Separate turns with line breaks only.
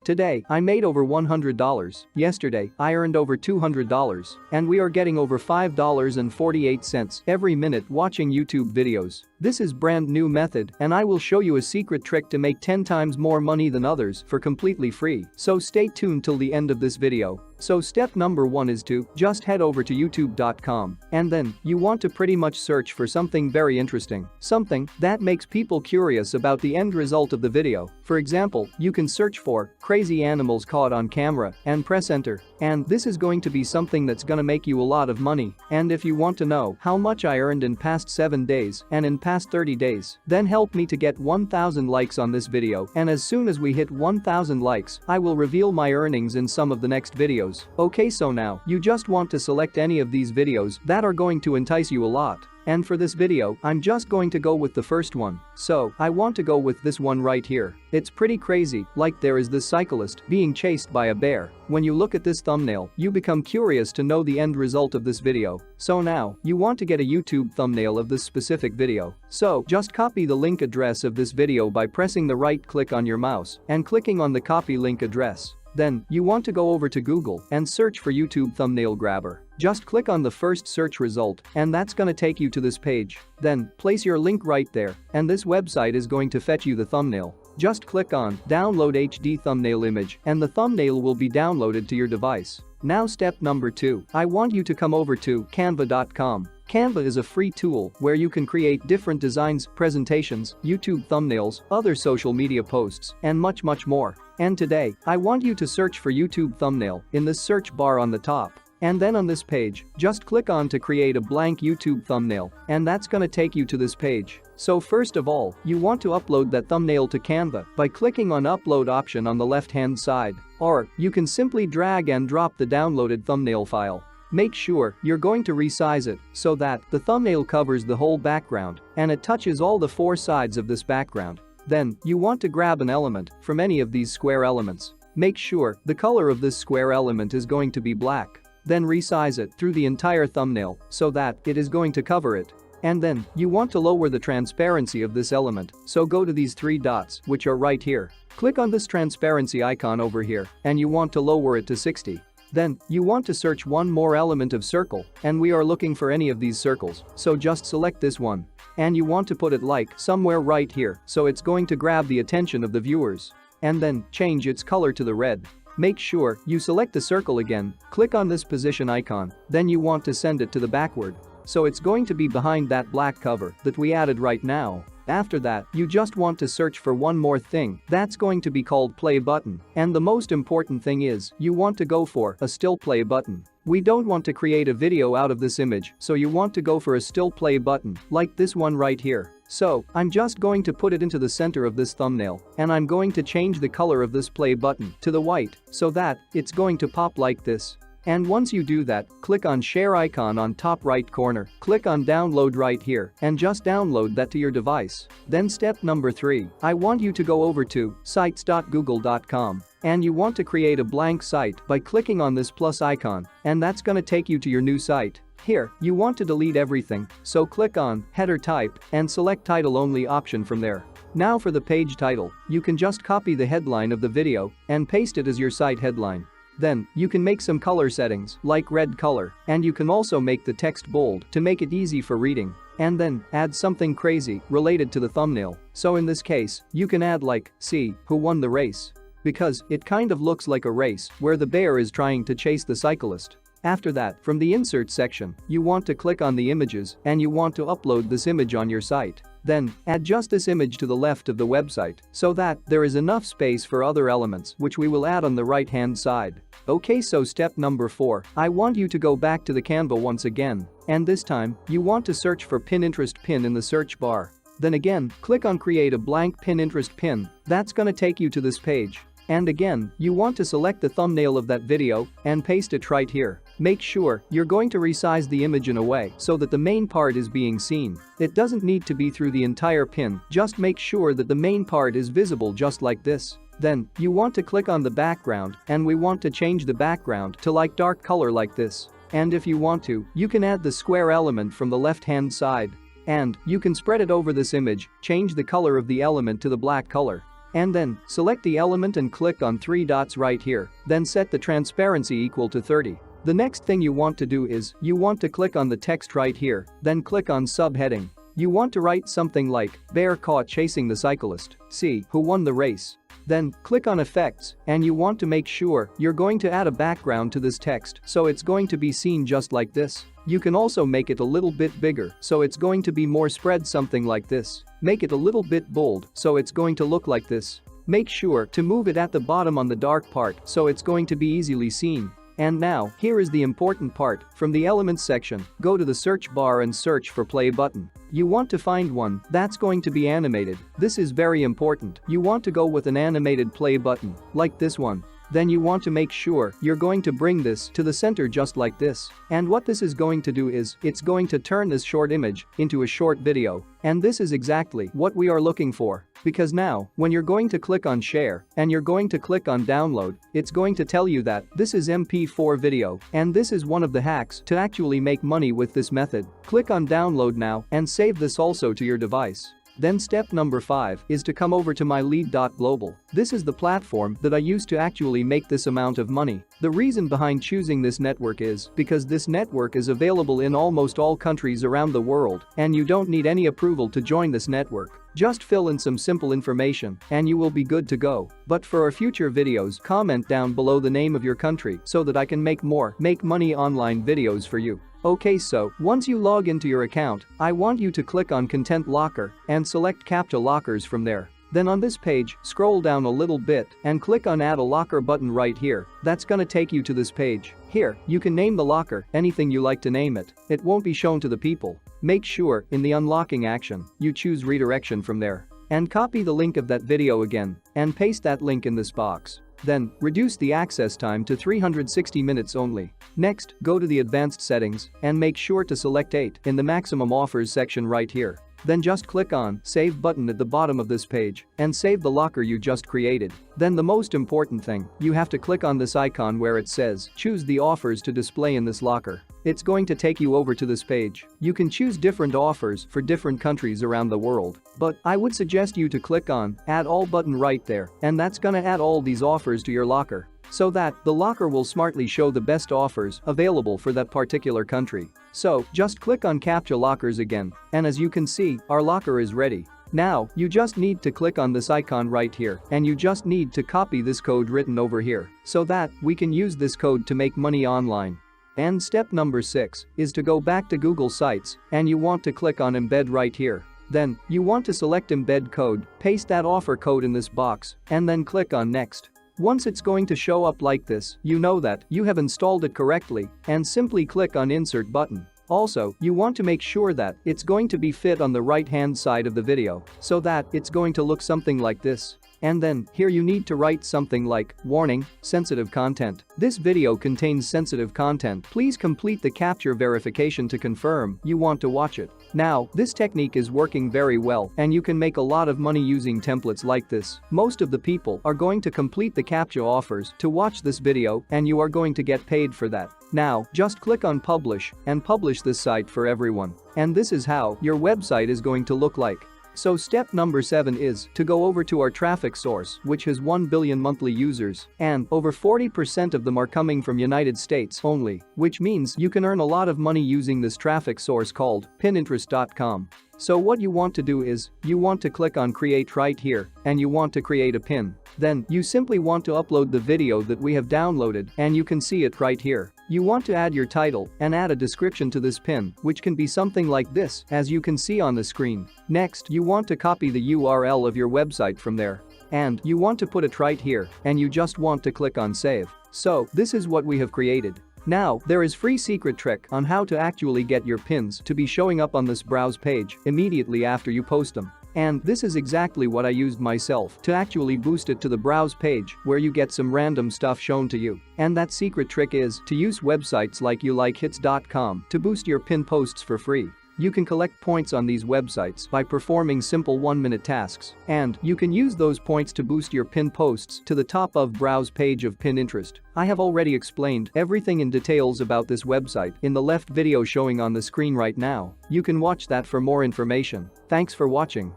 Today, I made over $100. Yesterday, I earned over $200. And we are getting over $5.48 every minute watching YouTube videos. This is brand new method and I will show you a secret trick to make 10 times more money than others for completely free. So stay tuned till the end of this video. So step number 1 is to just head over to youtube.com and then you want to pretty much search for something very interesting, something that makes people curious about the end result of the video. For example, you can search for crazy animals caught on camera and press enter. And this is going to be something that's gonna make you a lot of money. And if you want to know how much I earned in past 7 days and in past 30 days, then help me to get 1,000 likes on this video, and as soon as we hit 1,000 likes, I will reveal my earnings in some of the next videos. Okay, so now you just want to select any of these videos that are going to entice you a lot. And for this video, I'm just going to go with the first one. So, I want to go with this one right here. It's pretty crazy, like there is this cyclist being chased by a bear. When you look at this thumbnail, you become curious to know the end result of this video. So now, you want to get a YouTube thumbnail of this specific video. So, just copy the link address of this video by pressing the right click on your mouse and clicking on the copy link address. Then, you want to go over to Google and search for YouTube thumbnail grabber. Just click on the first search result and that's gonna take you to this page. Then, place your link right there and this website is going to fetch you the thumbnail. Just click on download HD thumbnail image and the thumbnail will be downloaded to your device. Now step number 2, I want you to come over to canva.com. Canva is a free tool where you can create different designs, presentations, YouTube thumbnails, other social media posts, and much more. And today, I want you to search for YouTube thumbnail in the search bar on the top. And then on this page, just click on to create a blank YouTube thumbnail, and that's gonna take you to this page. So first of all, you want to upload that thumbnail to Canva by clicking on upload option on the left-hand side. Or, you can simply drag and drop the downloaded thumbnail file. Make sure you're going to resize it so that the thumbnail covers the whole background and it touches all the 4 sides of this background. Then, you want to grab an element from any of these square elements. Make sure the color of this square element is going to be black. Then resize it through the entire thumbnail so that it is going to cover it. And then, you want to lower the transparency of this element, so go to these 3 dots which are right here. Click on this transparency icon over here and you want to lower it to 60. Then, you want to search one more element of circle and we are looking for any of these circles, so just select this one. And you want to put it like somewhere right here so it's going to grab the attention of the viewers. And then, change its color to the red. Make sure you select the circle again, click on this position icon, then you want to send it to the backward. So it's going to be behind that black cover that we added right now. After that, you just want to search for one more thing that's going to be called play button. And the most important thing is, you want to go for a still play button. We don't want to create a video out of this image, so you want to go for a still play button, like this one right here. So, I'm just going to put it into the center of this thumbnail, and I'm going to change the color of this play button to the white, so that it's going to pop like this. And once you do that, click on share icon on top right corner, click on download right here, and just download that to your device. Then step number 3, I want you to go over to sites.google.com. And you want to create a blank site by clicking on this plus icon, and that's gonna take you to your new site. Here, you want to delete everything, so click on header type and select title only option from there. Now for the page title, you can just copy the headline of the video and paste it as your site headline. Then, you can make some color settings like red color, and you can also make the text bold to make it easy for reading. And then, add something crazy related to the thumbnail. So in this case, you can add like, see, who won the race? Because it kind of looks like a race where the bear is trying to chase the cyclist. After that, from the insert section, you want to click on the images and you want to upload this image on your site. Then, add just this image to the left of the website so that there is enough space for other elements which we will add on the right hand side. Okay, so step number 4, I want you to go back to the Canva once again. And this time, you want to search for Pinterest pin in the search bar. Then again, click on create a blank Pinterest pin. That's gonna take you to this page. And again, you want to select the thumbnail of that video and paste it right here. Make sure you're going to resize the image in a way so that the main part is being seen. It doesn't need to be through the entire pin, just make sure that the main part is visible just like this. Then, you want to click on the background and we want to change the background to like dark color like this. And if you want to, you can add the square element from the left-hand side. And you can spread it over this image, change the color of the element to the black color. And then, select the element and click on 3 dots right here, then set the transparency equal to 30. The next thing you want to do is, you want to click on the text right here, then click on subheading. You want to write something like, bear caught chasing the cyclist, see who won the race. Then, click on effects, and you want to make sure you're going to add a background to this text so it's going to be seen just like this. You can also make it a little bit bigger so it's going to be more spread, something like this. Make it a little bit bold so it's going to look like this. Make sure to move it at the bottom on the dark part so it's going to be easily seen. And now, here is the important part. From the elements section, go to the search bar and search for play button. You want to find one that's going to be animated. This is very important. You want to go with an animated play button, like this one. Then you want to make sure you're going to bring this to the center just like this. And what this is going to do is, it's going to turn this short image into a short video. And this is exactly what we are looking for. Because now, when you're going to click on share and you're going to click on download, it's going to tell you that this is MP4 video, and this is one of the hacks to actually make money with this method. Click on download now and save this also to your device. Then step number 5 is to come over to my lead.global. This is the platform that I use to actually make this amount of money. The reason behind choosing this network is because this network is available in almost all countries around the world, and you don't need any approval to join this network. Just fill in some simple information and you will be good to go. But for our future videos, comment down below the name of your country so that I can make more make money online videos for you. Okay, so once you log into your account, I want you to click on Content Locker and select CAPTCHA Lockers from there. Then on this page, scroll down a little bit and click on Add a Locker button right here. That's gonna take you to this page. Here, you can name the locker anything you like to name it. It won't be shown to the people. Make sure, in the unlocking action, you choose redirection from there. And copy the link of that video again and paste that link in this box. Then, reduce the access time to 360 minutes only. Next, go to the advanced settings and make sure to select 8 in the maximum offers section right here. Then just click on Save button at the bottom of this page and save the locker you just created. Then the most important thing, you have to click on this icon where it says choose the offers to display in this locker. It's going to take you over to this page. You can choose different offers for different countries around the world. But I would suggest you to click on Add All button right there, and that's gonna add all these offers to your locker, so that the locker will smartly show the best offers available for that particular country. So, just click on CAPTCHA Lockers again, and as you can see, our locker is ready. Now, you just need to click on this icon right here, and you just need to copy this code written over here, so that we can use this code to make money online. And step number 6 is to go back to Google Sites, and you want to click on Embed right here. Then, you want to select Embed Code, paste that offer code in this box, and then click on Next. Once it's going to show up like this, you know that you have installed it correctly, and simply click on Insert button. Also, you want to make sure that it's going to be fit on the right-hand side of the video, so that it's going to look something like this. And then, here you need to write something like, warning, sensitive content. This video contains sensitive content. Please complete the capture verification to confirm you want to watch it. Now, this technique is working very well, and you can make a lot of money using templates like this. Most of the people are going to complete the CAPTCHA offers to watch this video, and you are going to get paid for that. Now, just click on Publish and publish this site for everyone. And this is how your website is going to look like. So step number 7 is to go over to our traffic source, which has 1 billion monthly users, and over 40% of them are coming from United States only, which means you can earn a lot of money using this traffic source called Pinterest.com. So what you want to do is, you want to click on Create right here, and you want to create a pin. Then, you simply want to upload the video that we have downloaded, and you can see it right here. You want to add your title and add a description to this pin, which can be something like this, as you can see on the screen. Next, you want to copy the URL of your website from there. And you want to put it right here, and you just want to click on Save. So, this is what we have created. Now, there is free secret trick on how to actually get your pins to be showing up on this browse page immediately after you post them. And this is exactly what I used myself to actually boost it to the browse page where you get some random stuff shown to you. And that secret trick is to use websites like youlikehits.com to boost your pin posts for free. You can collect points on these websites by performing simple 1-minute tasks, and you can use those points to boost your pin posts to the top of browse page of Pinterest. I have already explained everything in details about this website in the left video showing on the screen right now. You can watch that for more information. Thanks for watching.